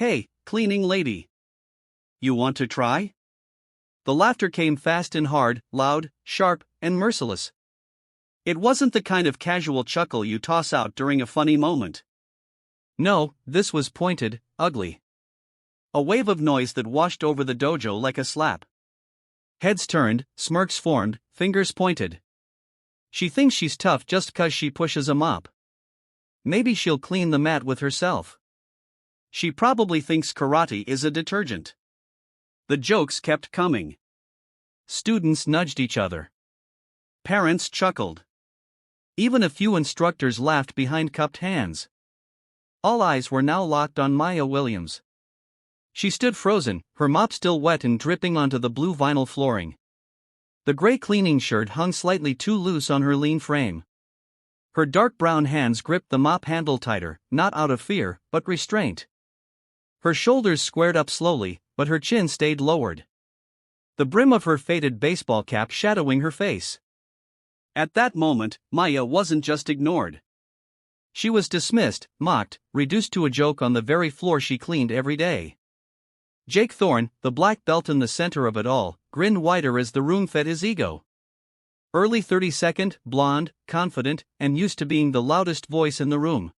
"Hey, cleaning lady. You want to try?" The laughter came fast and hard, loud, sharp, and merciless. It wasn't the kind of casual chuckle you toss out during a funny moment. No, this was pointed, ugly. A wave of noise that washed over the dojo like a slap. Heads turned, smirks formed, fingers pointed. She thinks she's tough just 'cause she pushes a mop. Maybe she'll clean the mat with herself. She probably thinks karate is a detergent. The jokes kept coming. Students nudged each other. Parents chuckled. Even a few instructors laughed behind cupped hands. All eyes were now locked on Maya Williams. She stood frozen, her mop still wet and dripping onto the blue vinyl flooring. The gray cleaning shirt hung slightly too loose on her lean frame. Her dark brown hands gripped the mop handle tighter, not out of fear, but restraint. Her shoulders squared up slowly, but her chin stayed lowered. The brim of her faded baseball cap shadowing her face. At that moment, Maya wasn't just ignored. She was dismissed, mocked, reduced to a joke on the very floor she cleaned every day. Jake Thorne, the black belt in the center of it all, grinned wider as the room fed his ego. Early 32nd, blonde, confident, and used to being the loudest voice in the room.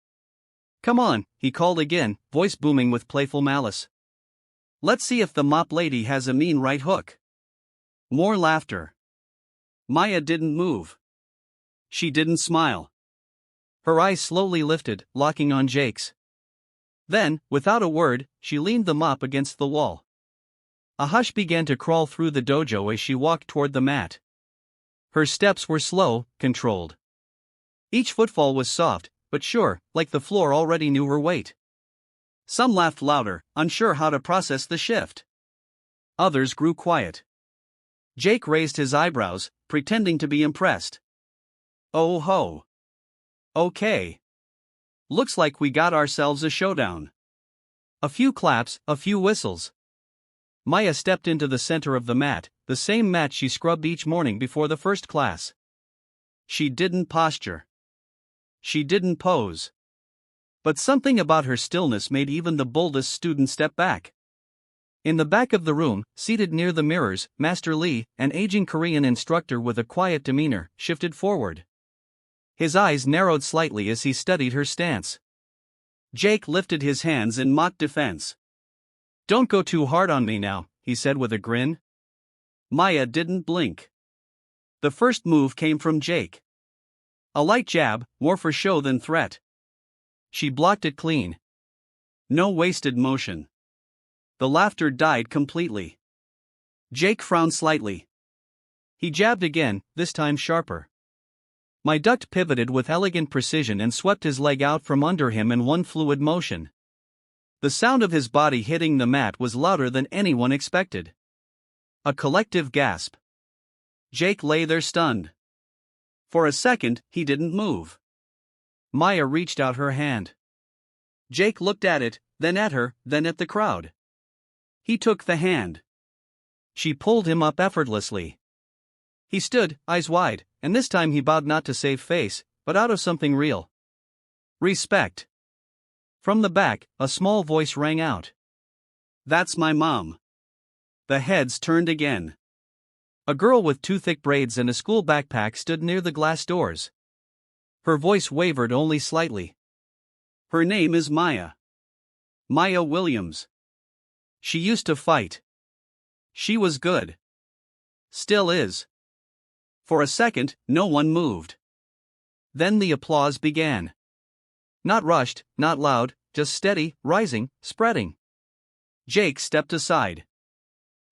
"Come on," he called again, voice booming with playful malice. "Let's see if the mop lady has a mean right hook." More laughter. Maya didn't move. She didn't smile. Her eyes slowly lifted, locking on Jake's. Then, without a word, she leaned the mop against the wall. A hush began to crawl through the dojo as she walked toward the mat. Her steps were slow, controlled. Each footfall was soft, but sure, like the floor already knew her weight. Some laughed louder, unsure how to process the shift. Others grew quiet. Jake raised his eyebrows, pretending to be impressed. "Oh ho. Okay. Looks like we got ourselves a showdown." A few claps, a few whistles. Maya stepped into the center of the mat, the same mat she scrubbed each morning before the first class. She didn't posture. She didn't pose. But something about her stillness made even the boldest student step back. In the back of the room, seated near the mirrors, Master Lee, an aging Korean instructor with a quiet demeanor, shifted forward. His eyes narrowed slightly as he studied her stance. Jake lifted his hands in mock defense. "Don't go too hard on me now," he said with a grin. Maya didn't blink. The first move came from Jake. A light jab, more for show than threat. She blocked it clean. No wasted motion. The laughter died completely. Jake frowned slightly. He jabbed again, this time sharper. My duct pivoted with elegant precision and swept his leg out from under him in one fluid motion. The sound of his body hitting the mat was louder than anyone expected. A collective gasp. Jake lay there stunned. For a second, he didn't move. Maya reached out her hand. Jake looked at it, then at her, then at the crowd. He took the hand. She pulled him up effortlessly. He stood, eyes wide, and this time he bowed not to save face, but out of something real. Respect. From the back, a small voice rang out. "That's my mom." The heads turned again. A girl with two thick braids and a school backpack stood near the glass doors. Her voice wavered only slightly. "Her name is Maya. Maya Williams. She used to fight. She was good. Still is." For a second, no one moved. Then the applause began. Not rushed, not loud, just steady, rising, spreading. Jake stepped aside.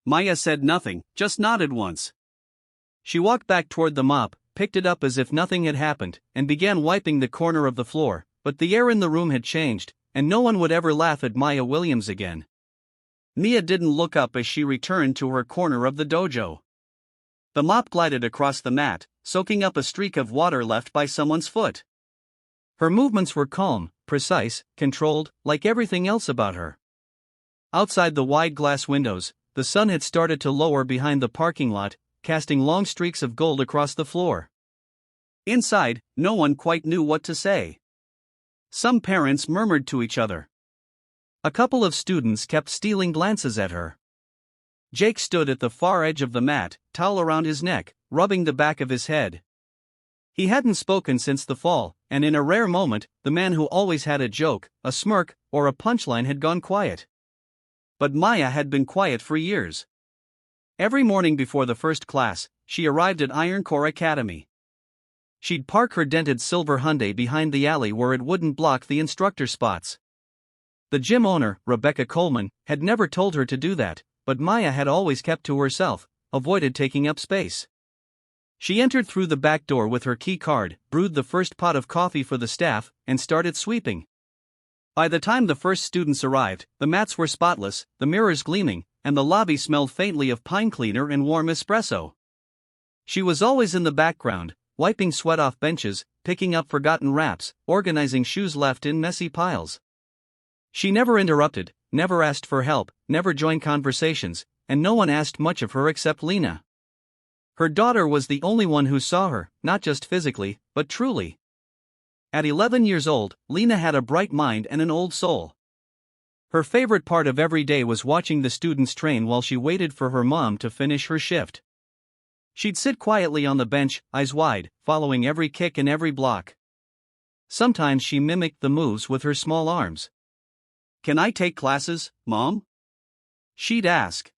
Maya said nothing, just nodded once. She walked back toward the mop, picked it up as if nothing had happened, and began wiping the corner of the floor, but the air in the room had changed, and no one would ever laugh at Maya Williams again. Mia didn't look up as she returned to her corner of the dojo. The mop glided across the mat, soaking up a streak of water left by someone's foot. Her movements were calm, precise, controlled, like everything else about her. Outside the wide glass windows, the sun had started to lower behind the parking lot, casting long streaks of gold across the floor. Inside, no one quite knew what to say. Some parents murmured to each other. A couple of students kept stealing glances at her. Jake stood at the far edge of the mat, towel around his neck, rubbing the back of his head. He hadn't spoken since the fall, and in a rare moment, the man who always had a joke, a smirk, or a punchline had gone quiet. But Maya had been quiet for years. Every morning before the first class, she arrived at Iron Core Academy. She'd park her dented silver Hyundai behind the alley where it wouldn't block the instructor spots. The gym owner, Rebecca Coleman, had never told her to do that, but Maya had always kept to herself, avoided taking up space. She entered through the back door with her key card, brewed the first pot of coffee for the staff, and started sweeping. By the time the first students arrived, the mats were spotless, the mirrors gleaming, and the lobby smelled faintly of pine cleaner and warm espresso. She was always in the background, wiping sweat off benches, picking up forgotten wraps, organizing shoes left in messy piles. She never interrupted, never asked for help, never joined conversations, and no one asked much of her except Lena. Her daughter was the only one who saw her, not just physically, but truly. At 11 years old, Lena had a bright mind and an old soul. Her favorite part of every day was watching the students train while she waited for her mom to finish her shift. She'd sit quietly on the bench, eyes wide, following every kick and every block. Sometimes she mimicked the moves with her small arms. "Can I take classes, Mom?" she'd ask.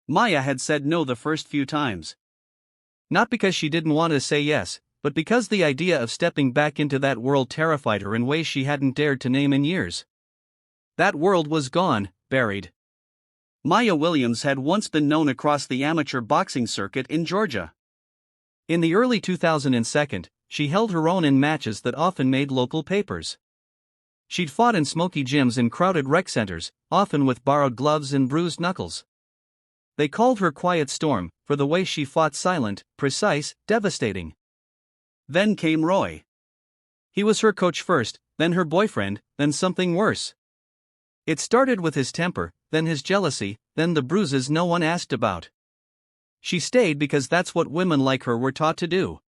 Maya had said no the first few times. Not because she didn't want to say yes, but because the idea of stepping back into that world terrified her in ways she hadn't dared to name in years. That world was gone, buried. Maya Williams had once been known across the amateur boxing circuit in Georgia. In the early 2002, she held her own in matches that often made local papers. She'd fought in smoky gyms in crowded rec centers, often with borrowed gloves and bruised knuckles. They called her Quiet Storm, for the way she fought, silent, precise, devastating. Then came Roy. He was her coach first, then her boyfriend, then something worse. It started with his temper, then his jealousy, then the bruises no one asked about. She stayed because that's what women like her were taught to do.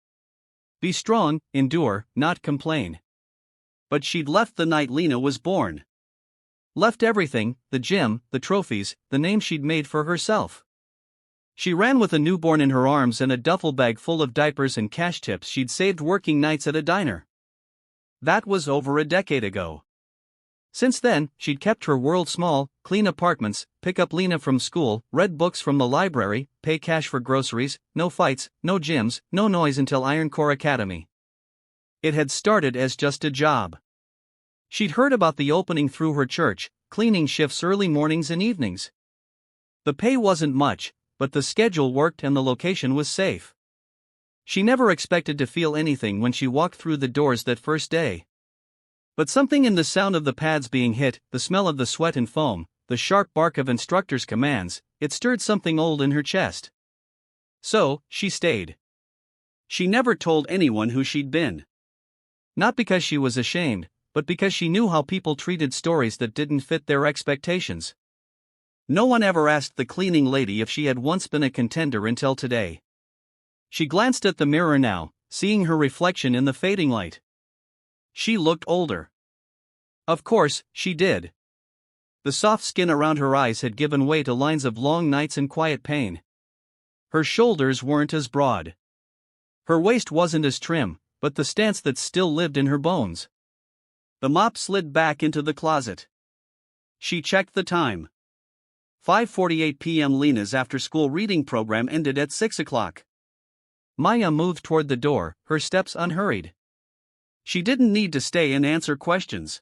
Be strong, endure, not complain. But she'd left the night Lena was born. Left everything, the gym, the trophies, the name she'd made for herself. She ran with a newborn in her arms and a duffel bag full of diapers and cash tips she'd saved working nights at a diner. That was over a decade ago. Since then, she'd kept her world small, clean apartments, pick up Lena from school, read books from the library, pay cash for groceries, no fights, no gyms, no noise until Iron Core Academy. It had started as just a job. She'd heard about the opening through her church, cleaning shifts early mornings and evenings. The pay wasn't much, but the schedule worked and the location was safe. She never expected to feel anything when she walked through the doors that first day. But something in the sound of the pads being hit, the smell of the sweat and foam, the sharp bark of instructors' commands, it stirred something old in her chest. So, she stayed. She never told anyone who she'd been. Not because she was ashamed, but because she knew how people treated stories that didn't fit their expectations. No one ever asked the cleaning lady if she had once been a contender until today. She glanced at the mirror now, seeing her reflection in the fading light. She looked older. Of course, she did. The soft skin around her eyes had given way to lines of long nights and quiet pain. Her shoulders weren't as broad. Her waist wasn't as trim, but the stance that still lived in her bones. The mop slid back into the closet. She checked the time. 5:48 p.m. Lena's after-school reading program ended at 6 o'clock. Maya moved toward the door, her steps unhurried. She didn't need to stay and answer questions.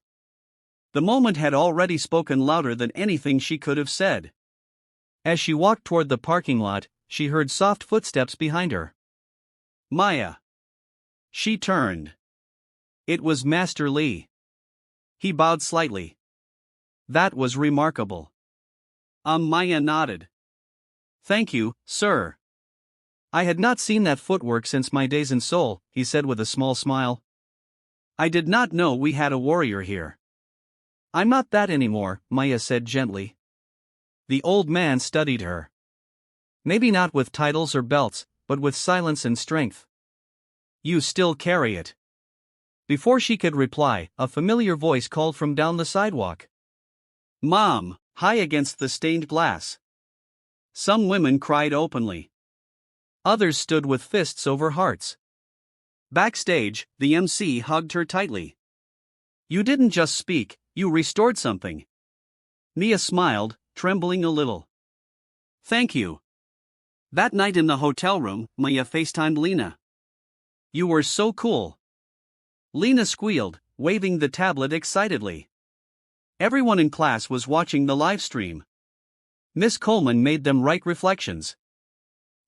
The moment had already spoken louder than anything she could have said. As she walked toward the parking lot, she heard soft footsteps behind her. Maya. She turned. It was Master Lee. He bowed slightly. That was remarkable. Maya nodded. Thank you, sir. I had not seen that footwork since my days in Seoul, he said with a small smile. I did not know we had a warrior here. I'm not that anymore, Maya said gently. The old man studied her. Maybe not with titles or belts, but with silence and strength. You still carry it. Before she could reply, a familiar voice called from down the sidewalk. Mom, high against the stained glass. Some women cried openly. Others stood with fists over hearts. Backstage, the MC hugged her tightly. You didn't just speak, you restored something. Mia smiled, trembling a little. Thank you. That night in the hotel room, Mia FaceTimed Lena. You were so cool. Lena squealed, waving the tablet excitedly. Everyone in class was watching the live stream. Miss Coleman made them write reflections.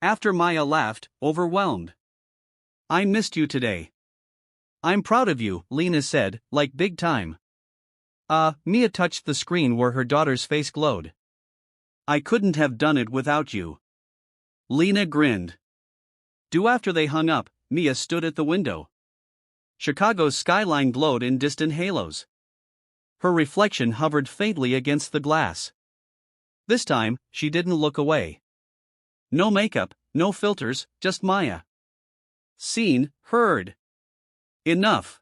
After Maya laughed, overwhelmed. I missed you today. I'm proud of you, Lena said, like big time. Mia touched the screen where her daughter's face glowed. I couldn't have done it without you. Lena grinned. After they hung up, Mia stood at the window. Chicago's skyline glowed in distant halos. Her reflection hovered faintly against the glass. This time, she didn't look away. No makeup, no filters, just Maya. Seen, heard. Enough.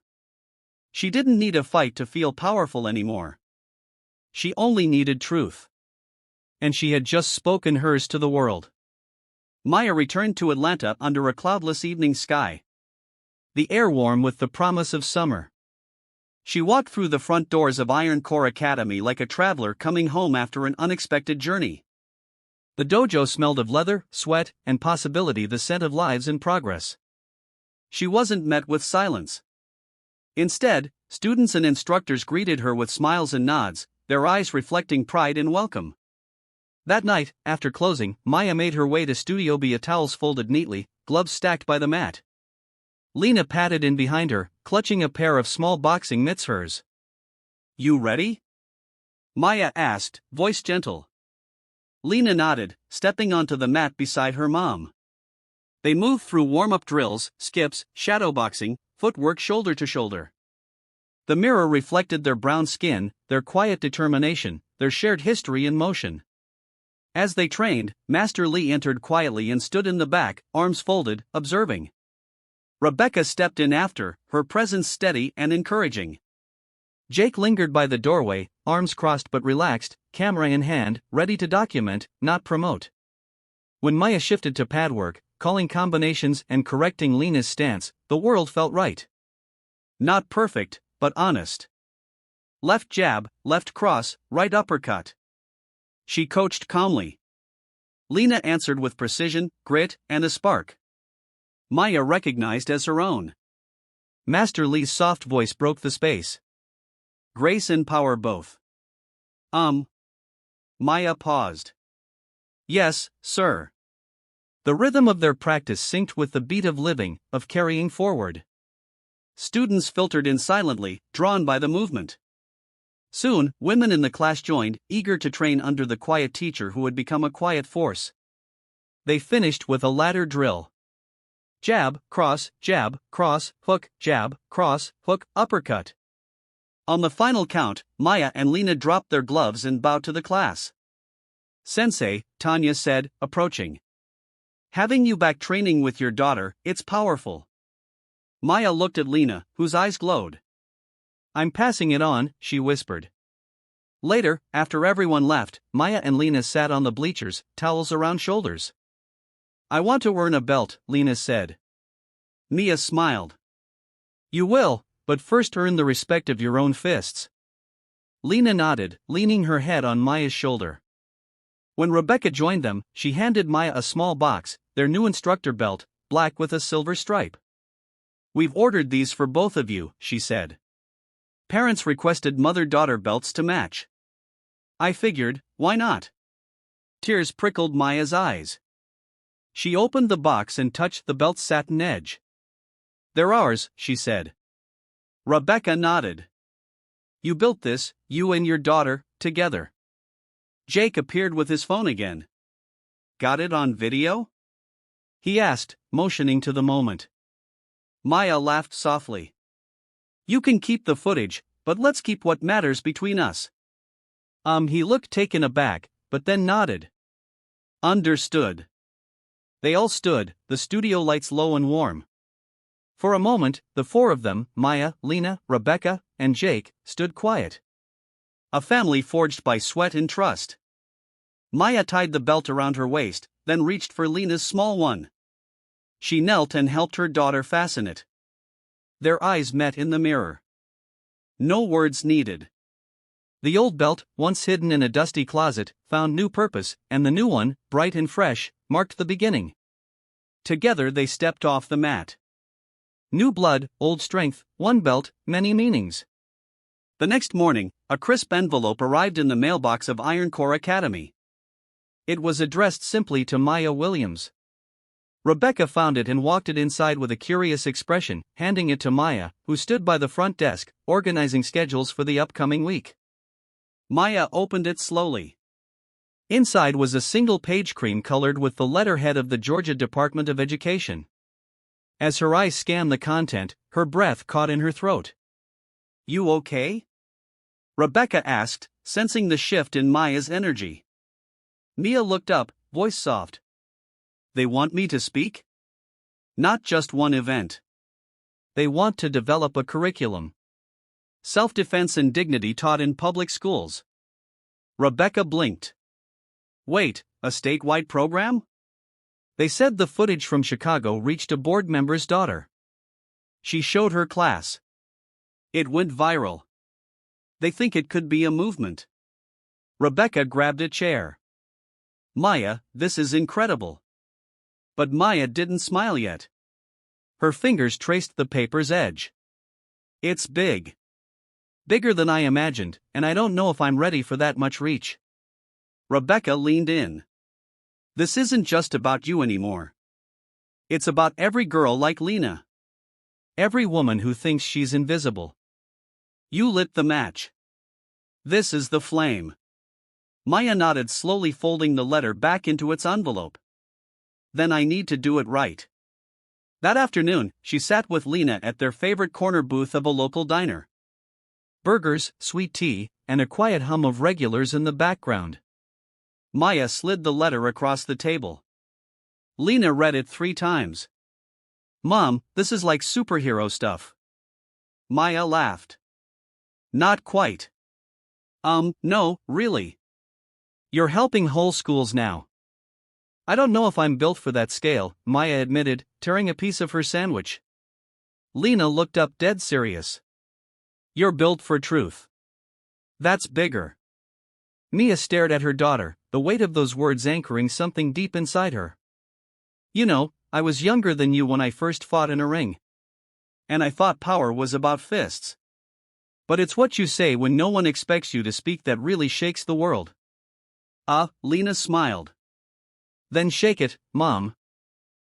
She didn't need a fight to feel powerful anymore. She only needed truth. And she had just spoken hers to the world. Maya returned to Atlanta under a cloudless evening sky. The air warm with the promise of summer. She walked through the front doors of Iron Core Academy like a traveler coming home after an unexpected journey. The dojo smelled of leather, sweat, and possibility, the scent of lives in progress. She wasn't met with silence. Instead, students and instructors greeted her with smiles and nods, their eyes reflecting pride and welcome. That night, after closing, Maya made her way to Studio B, towels folded neatly, gloves stacked by the mat. Lena patted in behind her, clutching a pair of small boxing mitts, hers. You ready? Maya asked, voice gentle. Lena nodded, stepping onto the mat beside her mom. They moved through warm-up drills, skips, shadowboxing, footwork shoulder to shoulder. The mirror reflected their brown skin, their quiet determination, their shared history in motion. As they trained, Master Lee entered quietly and stood in the back, arms folded, observing. Rebecca stepped in after, her presence steady and encouraging. Jake lingered by the doorway, arms crossed but relaxed, camera in hand, ready to document, not promote. When Maya shifted to pad work, calling combinations and correcting Lena's stance, the world felt right. Not perfect, but honest. Left jab, left cross, right uppercut. She coached calmly. Lena answered with precision, grit, and a spark Maya recognized as her own. Master Lee's soft voice broke the space. Grace and power both. Maya paused. Yes, sir. The rhythm of their practice synced with the beat of living, of carrying forward. Students filtered in silently, drawn by the movement. Soon, women in the class joined, eager to train under the quiet teacher who had become a quiet force. They finished with a ladder drill. Jab, cross, hook, jab, cross, hook, uppercut. On the final count, Maya and Lena dropped their gloves and bowed to the class. Sensei, Tanya said, approaching. Having you back training with your daughter, it's powerful. Maya looked at Lena, whose eyes glowed. I'm passing it on, she whispered. Later, after everyone left, Maya and Lena sat on the bleachers, towels around shoulders. I want to earn a belt, Lena said. Mia smiled. You will, but first earn the respect of your own fists. Lena nodded, leaning her head on Maya's shoulder. When Rebecca joined them, she handed Maya a small box, their new instructor belt, black with a silver stripe. We've ordered these for both of you, she said. Parents requested mother-daughter belts to match. I figured, why not? Tears prickled Maya's eyes. She opened the box and touched the belt's satin edge. They're ours, she said. Rebecca nodded. You built this, you and your daughter, together. Jake appeared with his phone again. Got it on video? He asked, motioning to the moment. Maya laughed softly. You can keep the footage, but let's keep what matters between us. He looked taken aback, but then nodded. Understood. They all stood, the studio lights low and warm. For a moment, the four of them, Maya, Lena, Rebecca, and Jake, stood quiet. A family forged by sweat and trust. Maya tied the belt around her waist, then reached for Lena's small one. She knelt and helped her daughter fasten it. Their eyes met in the mirror. No words needed. The old belt, once hidden in a dusty closet, found new purpose, and the new one, bright and fresh, marked the beginning. Together they stepped off the mat. New blood, old strength, one belt, many meanings. The next morning, a crisp envelope arrived in the mailbox of Iron Core Academy. It was addressed simply to Maya Williams. Rebecca found it and walked it inside with a curious expression, handing it to Maya, who stood by the front desk, organizing schedules for the upcoming week. Maya opened it slowly. Inside was a single page cream-colored with the letterhead of the Georgia Department of Education. As her eyes scanned the content, her breath caught in her throat. "You okay?" Rebecca asked, sensing the shift in Maya's energy. Mia looked up, voice soft. "They want me to speak? Not just one event. They want to develop a curriculum. Self-defense and dignity taught in public schools." Rebecca blinked. "Wait, a statewide program?" They said the footage from Chicago reached a board member's daughter. She showed her class. It went viral. They think it could be a movement. Rebecca grabbed a chair. "Maya, this is incredible." But Maya didn't smile yet. Her fingers traced the paper's edge. "It's big. Bigger than I imagined, and I don't know if I'm ready for that much reach." Rebecca leaned in. "This isn't just about you anymore. It's about every girl like Lena. Every woman who thinks she's invisible. You lit the match. This is the flame." Maya nodded, slowly folding the letter back into its envelope. "Then I need to do it right." That afternoon, she sat with Lena at their favorite corner booth of a local diner. Burgers, sweet tea, and a quiet hum of regulars in the background. Maya slid the letter across the table. Lena read it 3 times. "Mom, this is like superhero stuff." Maya laughed. "Not quite." No, really. You're helping whole schools now." "I don't know if I'm built for that scale," Maya admitted, tearing a piece of her sandwich. Lena looked up, dead serious. "You're built for truth. That's bigger." Mia stared at her daughter, the weight of those words anchoring something deep inside her. "You know, I was younger than you when I first fought in a ring. And I thought power was about fists. But it's what you say when no one expects you to speak that really shakes the world." Lena smiled. "Then shake it, Mom."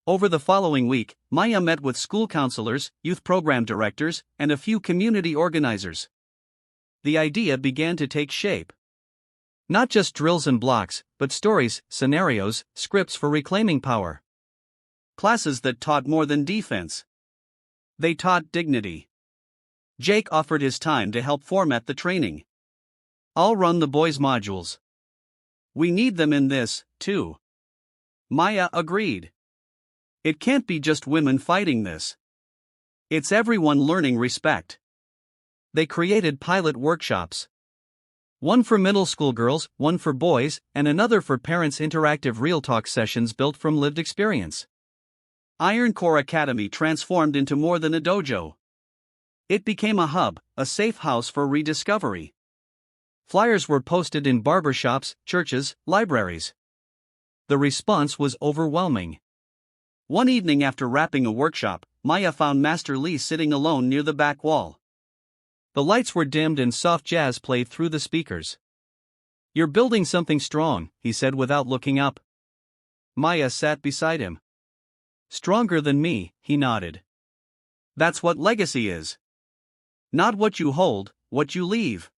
Over the following week, Maya met with school counselors, youth program directors, and a few community organizers. The idea began to take shape. Not just drills and blocks, but stories, scenarios, scripts for reclaiming power. Classes that taught more than defense. They taught dignity. Jake offered his time to help format the training. "I'll run the boys' modules. We need them in this, too." Maya agreed. "It can't be just women fighting this. It's everyone learning respect." They created pilot workshops. One for middle school girls, one for boys, and another for parents. Interactive real talk sessions built from lived experience. Iron Core Academy transformed into more than a dojo. It became a hub, a safe house for rediscovery. Flyers were posted in barbershops, churches, libraries. The response was overwhelming. One evening after wrapping a workshop, Maya found Master Lee sitting alone near the back wall. The lights were dimmed and soft jazz played through the speakers. "You're building something strong," he said without looking up. Maya sat beside him. "Stronger than me," he nodded. "That's what legacy is. Not what you hold, what you leave."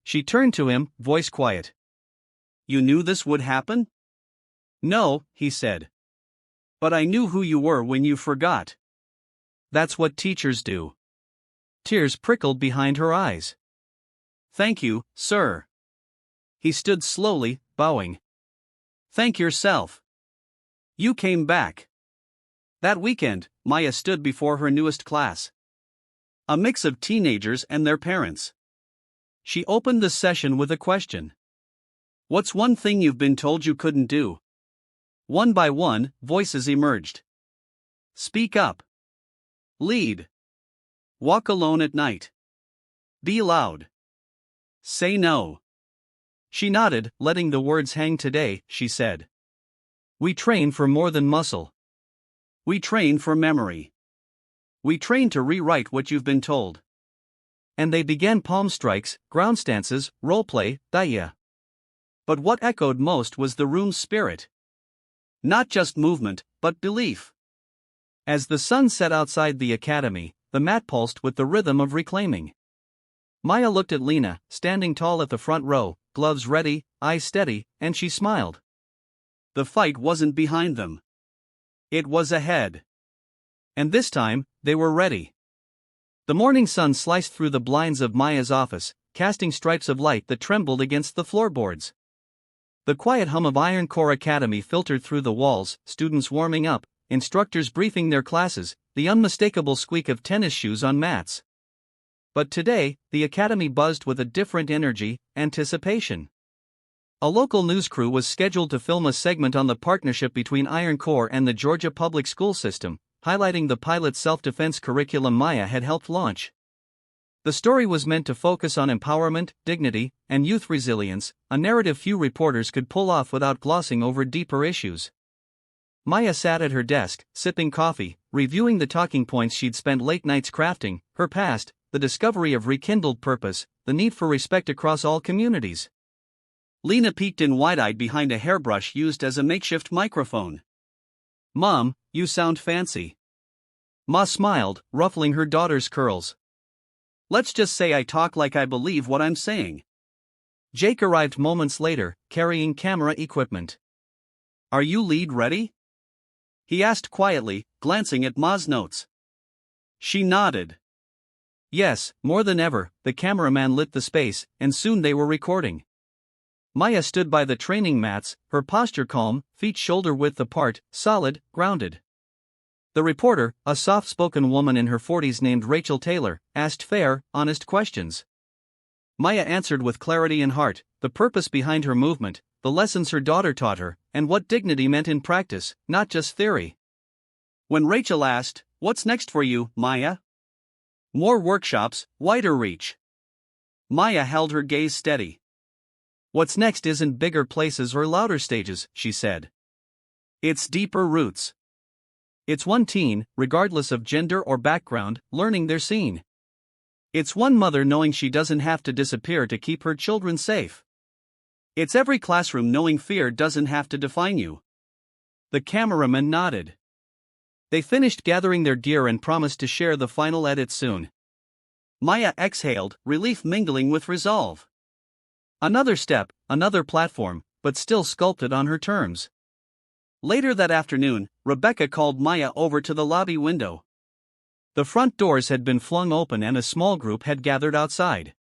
She turned to him, voice quiet. "You knew this would happen?" "No," he said. "But I knew who you were when you forgot." "That's what teachers do." Tears prickled behind her eyes. "Thank you, sir." He stood slowly, bowing. "Thank yourself. You came back." That weekend, Maya stood before her newest class. A mix of teenagers and their parents. She opened the session with a question. What's one thing you've been told you couldn't do? One by one, voices emerged. Speak up. Lead. Walk alone at night. Be loud. Say no. She nodded, letting the words hang. Today, she said. We train for more than muscle. We train for memory. We train to rewrite what you've been told. And they began palm strikes, ground stances, roleplay, daya. But what echoed most was the room's spirit. Not just movement, but belief. As the sun set outside the academy, the mat pulsed with the rhythm of reclaiming. Maya looked at Lena, standing tall at the front row, gloves ready, eyes steady, and she smiled. The fight wasn't behind them. It was ahead. And this time, they were ready. The morning sun sliced through the blinds of Maya's office, casting stripes of light that trembled against the floorboards. The quiet hum of Iron Core Academy filtered through the walls, students warming up, instructors briefing their classes, the unmistakable squeak of tennis shoes on mats. But today, the academy buzzed with a different energy, anticipation. A local news crew was scheduled to film a segment on the partnership between Iron Core and the Georgia public school system, highlighting the pilot self-defense curriculum Maya had helped launch. The story was meant to focus on empowerment, dignity, and youth resilience, a narrative few reporters could pull off without glossing over deeper issues. Maya sat at her desk, sipping coffee, reviewing the talking points she'd spent late nights crafting, her past, the discovery of rekindled purpose, the need for respect across all communities. Lena peeked in wide-eyed behind a hairbrush used as a makeshift microphone. Mom, you sound fancy. Ma smiled, ruffling her daughter's curls. Let's just say I talk like I believe what I'm saying. Jake arrived moments later, carrying camera equipment. Are you lead ready? He asked quietly, glancing at Ma's notes. She nodded. Yes, more than ever, the cameraman lit the space, and soon they were recording. Maya stood by the training mats, her posture calm, feet shoulder-width apart, solid, grounded. The reporter, a soft-spoken woman in her 40s named Rachel Taylor, asked fair, honest questions. Maya answered with clarity and heart, the purpose behind her movement, the lessons her daughter taught her, and what dignity meant in practice, not just theory. When Rachel asked, "What's next for you, Maya?" More workshops, wider reach. Maya held her gaze steady. What's next isn't bigger places or louder stages, she said. It's deeper roots. It's one teen, regardless of gender or background, learning their scene. It's one mother knowing she doesn't have to disappear to keep her children safe. It's every classroom knowing fear doesn't have to define you. The cameraman nodded. They finished gathering their gear and promised to share the final edit soon. Maya exhaled, relief mingling with resolve. Another step, another platform, but still sculpted on her terms. Later that afternoon, Rebecca called Maya over to the lobby window. The front doors had been flung open and a small group had gathered outside.